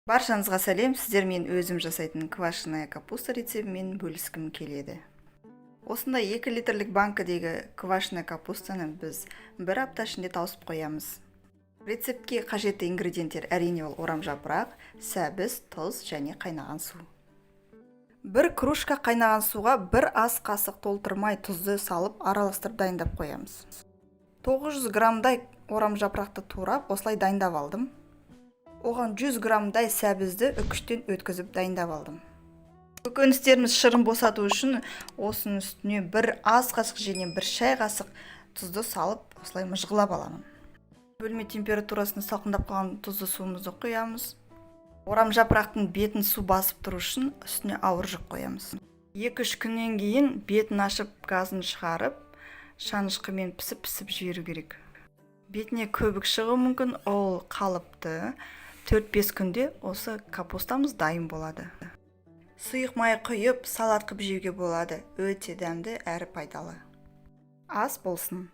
Баршаңызға сәлем, сіздермен өзім жасайтын квашеная капуста рецебімен бөліскім келеді. Осындай 2 литрлік банкідегі квашеная капустаны біз 1 апта ішінде тауысып қоямыз. Рецептке қажетті ингредиенттер әрине ол орамжапырақ, сәбіз, тұз және қайнаған су. 1 кружка қайнаған суға 1 ас қасық толтырмай тұзды салып араластырып дайындап қоямыз. 900 граммдай орамжапырақты турап осылай дайындап алдым. Оған 100 граммдай сәбізді үкіштен өткізіп дайындап алдым. Көкөністеріміз шырын босату үшін осының үстіне 1 ас қасық және 1 шай қасық тұзды салып осылай мұжғылап аламын. Бөлме температурасында салқындап қалған тұзды суымызды құямыз. Орамжапырақтың бетін су басып тұру үшін үстіне ауыр жүк қоямыз. 2-3 күннен кейін бетін ашып газын шығарып, шанышқымен пісіп жіберу керек. Бетіне көбік шығуы мүмкін, ол қалыпты. 4-5 күнде осы капустамыз дайын болады. Сұйық май құйып, салат қып жеуге болады. Өте дәмді әрі пайдалы. Ас болсын.